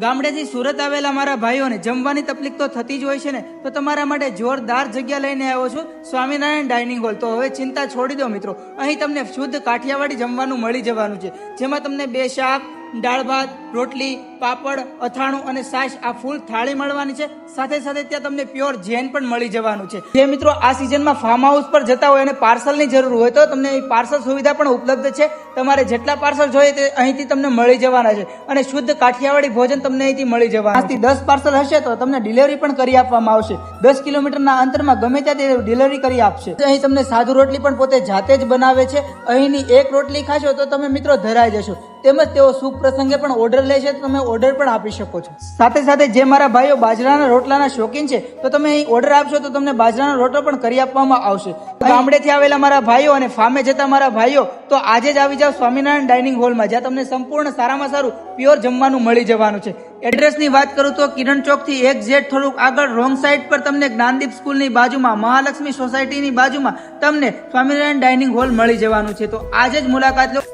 ગામડેથી સુરત આવેલા મારા ભાઈઓને જમવાની તકલીફ તો થતી જ હોય છે ને, તો તમારા માટે જોરદાર જગ્યા લઈને આવ્યો છું, સ્વામિનારાયણ ડાઇનિંગ હોલ. તો હવે ચિંતા છોડી દો મિત્રો, અહીં તમને શુદ્ધ કાઠિયાવાડી જમવાનું મળી જવાનું છે, જેમાં તમને 2 શાક, દાળ ભાત, રોટલી, પાપડ, અથાણું અને છાશ આ ફૂલ થાળી મળવાની છે. સાથે સાથે ત્યાં તમને પ્યોર જૈન પણ મળી જવાનું છે. જે મિત્રો આ સિઝનમાં ફાર્મ હાઉસ પર જતા હોય અને પાર્સલની જરૂર હોય તો તમને પાર્સલ સુવિધા પણ ઉપલબ્ધ છે. તમારે જેટલા પાર્સલ જોઈએ તે અહીંથી તમને મળી જવાના છે અને શુદ્ધ કાઠિયાવાડી ભોજન તમને અહીંથી મળી જવાના. આજથી 10 પાર્સલ હશે તો તમને ડિલિવરી પણ કરી આપવામાં આવશે. 10 કિલોમીટરના અંતરમાં ગમે ત્યાં તે ડિલિવરી કરી આપશે. અહીં તમને સાદુ રોટલી પણ પોતે જાતે જ બનાવે છે. અહીંની એક રોટલી ખાશો તો તમે મિત્રો ધરાઈ જશો. તેમજ તેઓ શુભ પ્રસંગે પણ ઓર્ડર લે છે, તો તમે ઓર્ડર પણ આપી શકો છો. સાથે સાથે જે મારા ભાઈઓ બાજરાના રોટલાના શોખીન છે તો તમે અહીં ઓર્ડર આપશો તો તમને બાજરાનો રોટલો પણ કરી આપવામાં આવશે. ગામડેથી આવેલા મારા ભાઈઓ અને ફાર્મે જતા મારા ભાઈઓ તો આજે જ આવી જાવ સ્વામિનારાયણ ડાઇનિંગ હોલમાં, જ્યાં તમને સંપૂર્ણ સારામાં સારું પ્યોર જમવાનું મળી જવાનું છે. એડ્રેસની વાત કરું તો કિરણ ચોકથી એક્ઝેક્ટ થોડુંક આગળ રોંગ સાઈડ પર તમને જ્ઞાનદીપ સ્કૂલની બાજુમાં, મહાલક્ષ્મી સોસાયટીની બાજુમાં તમને સ્વામિનારાયણ ડાઇનિંગ હોલ મળી જવાનું છે. તો આજે જ મુલાકાત લો.